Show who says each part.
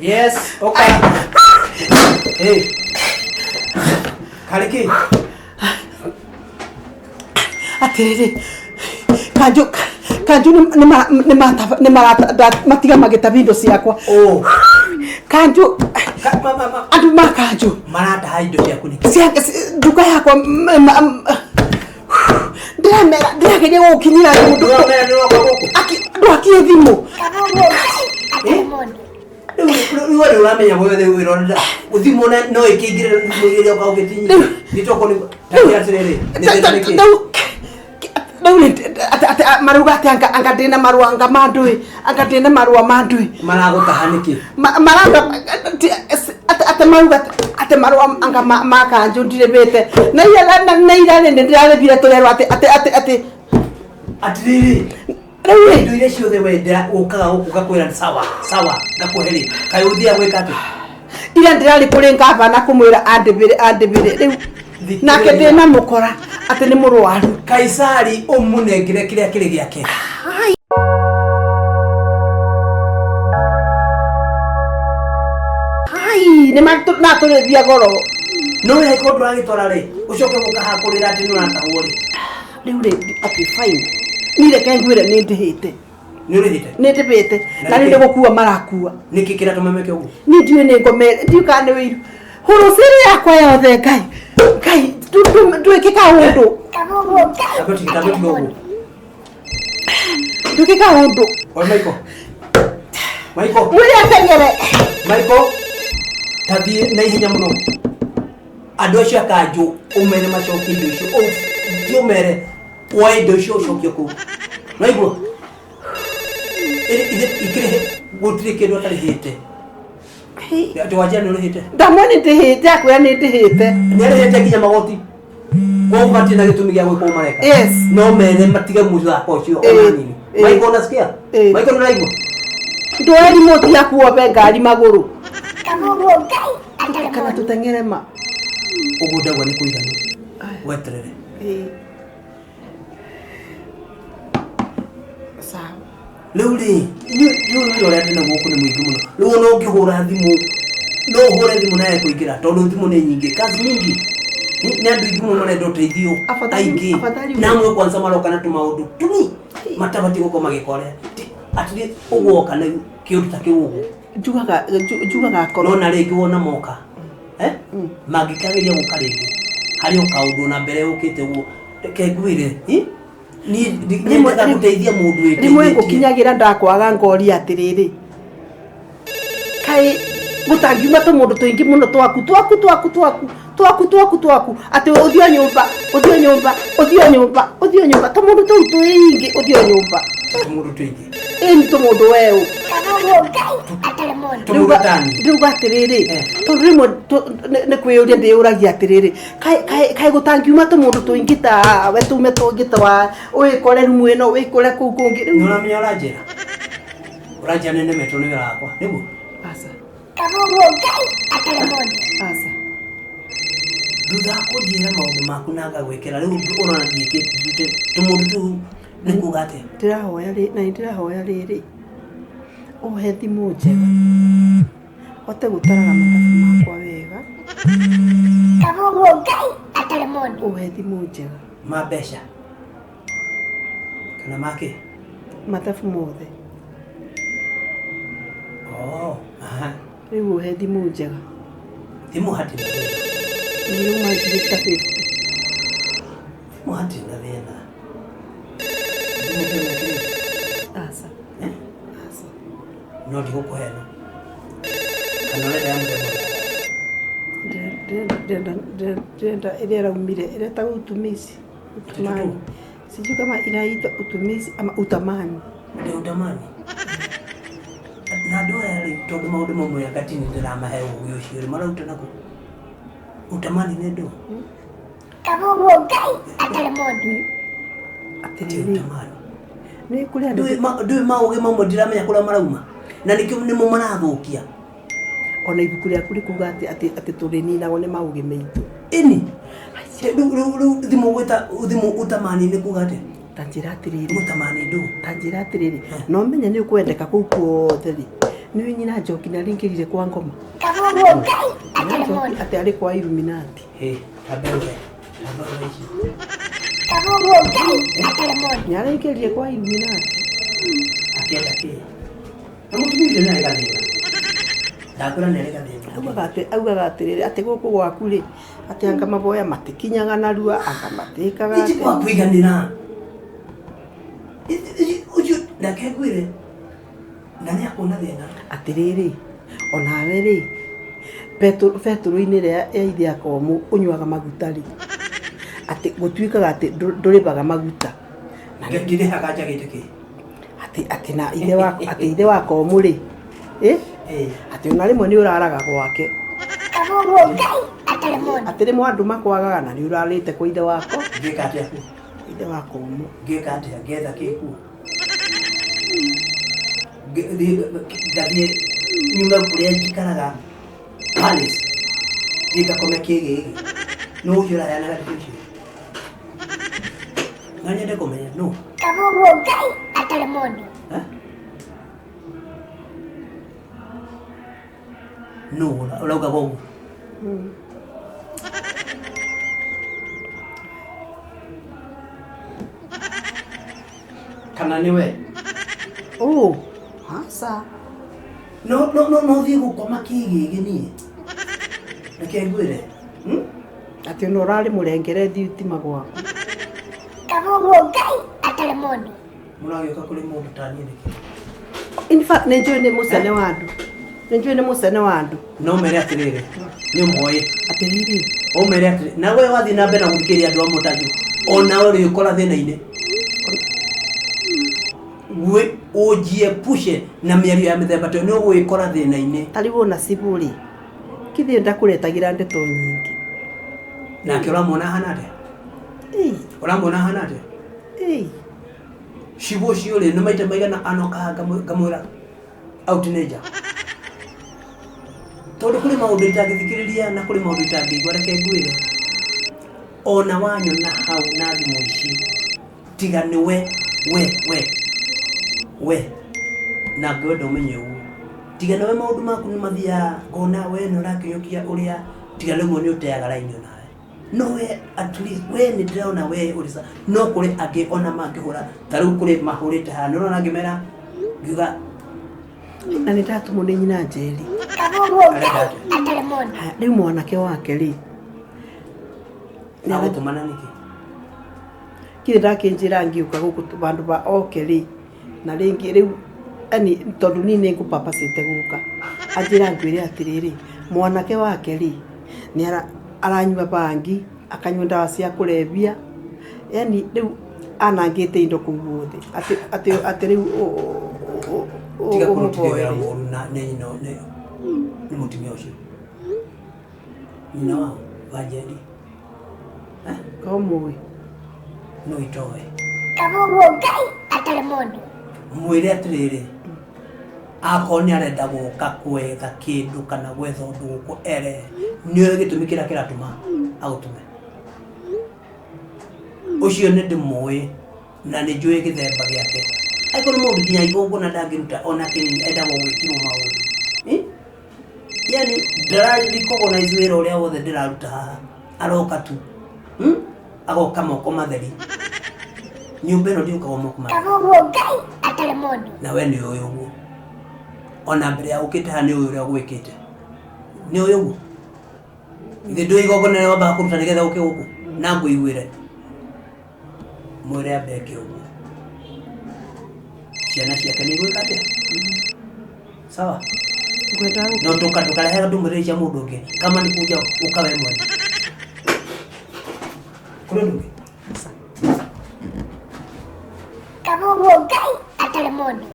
Speaker 1: Yes, okay. Hey. Kariki.
Speaker 2: Atiriri. Kanju ni matiga mageta vindo ciakwa.
Speaker 1: Oh.
Speaker 2: Kanju.
Speaker 1: Mama.
Speaker 2: Andu makanju.
Speaker 1: Marata haido ya kuniki.
Speaker 2: Duka yakwa ndirageria gukinyira mundu. Nduakie thimu.
Speaker 1: Wewe uramenya wewe wironda uthimona no ikingire mwire ukaugetinya nitoko ni takiatirere ni maruga ati anga ndina marua anga mandui anga ndina marua mandui maragutahaniki
Speaker 2: maranga ati maruga ati marua anga makanju ndiribite na ira ndirarethire turerwa ati
Speaker 1: atiriri Rewe nduire ciothe wendera ukaga ugakwira sawa ngakuheri kayuthia gwikate
Speaker 2: ira ndirari kuri ngavana kumwira andibire riu nake ndina mukora ati ni murwaru
Speaker 1: Kaisari umunengire kiria kiri giake
Speaker 2: ni naturithia goro
Speaker 1: no we ko ndwagitwara ri ucoke gukahakurira ati nuratahuri
Speaker 2: riu ri okay fine nire kengwire ni ndihite
Speaker 1: ni
Speaker 2: ndibite na ni gukua marakua
Speaker 1: niki kira tumemeke ugu
Speaker 2: ni ndiwe ni ngome ndiuka ni wiru hurusiri yakwa yothe ngai ndwikika undu
Speaker 1: aboti ugu
Speaker 2: ndwikika undu
Speaker 1: oi Maiko
Speaker 2: muri atengere
Speaker 1: Maiko tathie na ihinya muno andu acio akanju umene macoki indo icio ndiumere why do show cokio ku Maiko ikire gutire kindu atarihite ati wajia ni urihite
Speaker 2: ndamwani ndihite akwira ni ndihite
Speaker 1: ni arihite nginya magoti kwa mati na gitumi gya gwiko mareka
Speaker 2: yes
Speaker 1: no mene matiga muzo akocio ona nini Maiko unasikia Maiko nuraigwa
Speaker 2: ndoeri moti yakuo ngari maguru kana tutengere ma
Speaker 1: ugudagwa ni kuigana weterere
Speaker 2: sawa
Speaker 1: Luli yu ora ndina guku ni mwingi muno riu no ngihura thimu no hore thimu naye kuingira tondu thimu ni nyingi kazi mingi ni andu ingi muno nendo teithio aingi namwe kwanza maroka na tumaundu tuni matabati guko magikore atiri ugoka na kiundu ta kiugu
Speaker 2: njugaga koro
Speaker 1: no na ringi wona moka magikageria gukaringi hari ukaundu na mbere ukite guo kengwire ni mwenda guteithia mundu wete
Speaker 2: rimwe gukinyagira ndakwaga ngori atiriri kai gutangiuma to mundu tuingi muno twaku ati uthio nyumba to mundu tuingi uthio nyumba
Speaker 1: mundu tuingi
Speaker 2: ni to mundu weu
Speaker 1: tumugatani
Speaker 2: atiriri to rimwe ne kwiyuria ndiuragia atiriri kai gutangiuma to mundu tuingi ta we tume tungita wa uikore rumwe no uikore ku kungi
Speaker 1: nona minya urajia nene meto ni wira wakwa nigu
Speaker 2: asa
Speaker 1: thutha kujira maundu maku naga gwikira riu urona ndiikite tumundu tu nikugate
Speaker 2: ndirahoya riri uhe thimu njega hote gutaraga mathabu makwa wega uhe thimu njega
Speaker 1: mabesha kana make
Speaker 2: mathabu mothe riu uhe thimu njega
Speaker 1: thimu hati
Speaker 2: niyo majirita 50
Speaker 1: muhati na thina
Speaker 2: asa
Speaker 1: no digo kuhena kana le
Speaker 2: ndenda ile raumire ile ta utumisi utumani sijui kama inaitwa utumisi ama utamani
Speaker 1: ndio utamani na doa yale tondu maundu mamwe yakati ni ndirama he uyo shiri mara utanako utamani nedo atiriri utamani
Speaker 2: ni kulia
Speaker 1: ndu mauge mamwe ndiramenya kula marauma na nikyo nimo marathukia
Speaker 2: ona ibuku rĩa kuri kuga ati turininago ni mauge meitu
Speaker 1: ini thimu gwita thimu utamani ni kuga ati
Speaker 2: Tanjira atiriri.
Speaker 1: Mutamani ndu.
Speaker 2: Tanjira atiriri. No menye ni ukwendeka kuu kuothe ri. Ni nyina Njoki na ringirire kwa ngoma.
Speaker 3: Kagogo Ngai atalemoni.
Speaker 2: Ati ari kwa Illuminati.
Speaker 1: Tabewe ici.
Speaker 3: Kagogo Ngai atalemoni.
Speaker 2: Ni aringirire kwa Illuminati.
Speaker 1: Akienda ki. Na mutumire naye gathina. Ndakura nere gathina.
Speaker 2: Augaga atiriri ati guku gwaku ri ati anga maboya matikinyaga narua anga matikaga
Speaker 1: ati kwa kuiganira. Uju ndakegwire. Nani akona thina? Atiriri
Speaker 2: onawe ri petro-ini ria ithe akomu unyuaga maguta ri ati gutwikaga ati nduribaga maguta
Speaker 1: na ngire hakaja gitiki
Speaker 2: ati na ithe wakomu ri ati ona rimwe ni uraraga gwake
Speaker 3: Kagogo Ngai atalemoni.
Speaker 2: ati rimwe andu makwagaga na ni urarite kwa ithe wako
Speaker 1: ngikate
Speaker 2: ithe wakomu
Speaker 1: ngikate ngetha kiku gathie nyumba kuria njikaraga palace ngikakome kigigi no ujura yana gatikici nganyende kumenya no
Speaker 3: Kagogo Ngai atalemoni.
Speaker 1: no urauga bogu kana niwe
Speaker 2: hasa
Speaker 1: no thie gukoma kigigi ni reke ngwire
Speaker 2: ati no rari murengere thitima gwaku
Speaker 3: Kagogo Ngai atalemoni.
Speaker 1: muragioka kuri mundu tani niki
Speaker 2: in fact nenjwe ni musene wa andu nenjwe ni musene wa andu
Speaker 1: no mere atirire ni moye
Speaker 2: atiriri
Speaker 1: o mere atiri na we wathi na mbere na guthikiria andu amutaju ona uri ukora thina-ini we ujiepushe na miario ya mithemba to no gwikora thina-ini
Speaker 2: tariwo na ciburi kithie ndakuretagira ndeto nyingi
Speaker 1: nake uramwona hanate uramwona hanate cibo ciuri ni maita maigana anoka ngamwira out teenager tondu kuri maundu itangithikiriria na kuri maundu itangigua reke ngwire ona wanyona hau na thimu ici tiga ni we na ngwenda umenye uguo tiga nawe maundu maku ni mathia ngona we ni urakinyukia uria tiga rĩmwe ni uteaga raini onawe no we at least we ni ndĩrona we urisa no kuri angĩ ona mangĩhũra ta rĩu kuri mahũrĩte haha nĩ ũrona ngĩmera ngiuga
Speaker 2: na nĩ ndatumwo nĩ nyina Njeri
Speaker 3: Kagogo Ngai atalemoni.
Speaker 2: rĩu mwanake wake rĩ
Speaker 1: nagũtũmana nĩkĩ
Speaker 2: kire ndakĩnjĩra ngiũka gũkũ bandu ba oke rĩ na rĩngĩ rĩu ani tondu ni nĩ ngũpapacĩte gũka anjĩra ngwĩre atirĩrĩ mwanake wake rĩ nĩ aranyua bangi akanyua ndawa cia kũrebia yani rĩu anangĩte indo kũu guothe ati rĩu
Speaker 1: tiga kũrũtigĩra mũru na nĩ mũtumia ũcio nyina wao Wanjeri
Speaker 2: komũĩ
Speaker 1: no itoe
Speaker 3: Kagogo Ngai atalemoni.
Speaker 1: mwĩre atirĩrĩ akorwo nĩ arenda gũka kwetha kĩndũ kana gwetha ũndũ gũkũ ere nĩoĩ gĩtũmi kĩrĩa kĩratũma agũtũme ũcio nĩ ndĩmũĩ na nĩ njũĩ gĩthemba gĩake angĩkorwo mũndũ nginya igongona ndangĩruta ona kĩnini endagwo gwĩkĩrwo maũndũ yani ndararicogonize wĩra ũrĩa wothe ndĩraruta haha aroka tu agoka moko matheri nyumba ĩno ndiũkaga moko matheri
Speaker 3: Kagogo Ngai atalemoni.
Speaker 1: na we nĩ ũyũ ũguo ona mbere ya ũkĩte haha nĩ ũyũ ũrĩa gwĩkĩte nĩ ũyũ ũguo ithe ndũĩ igongona rĩrĩa wambaga kũruta nĩgetha ũke gũkũ na ngũiguĩre mwĩre ambe eke ũguo ciana ciake nĩ igwĩka atĩa sawa no tũkarehe ndũmĩrĩri cia mũndũ ũngĩ kama nĩ kuja ũkawe mwene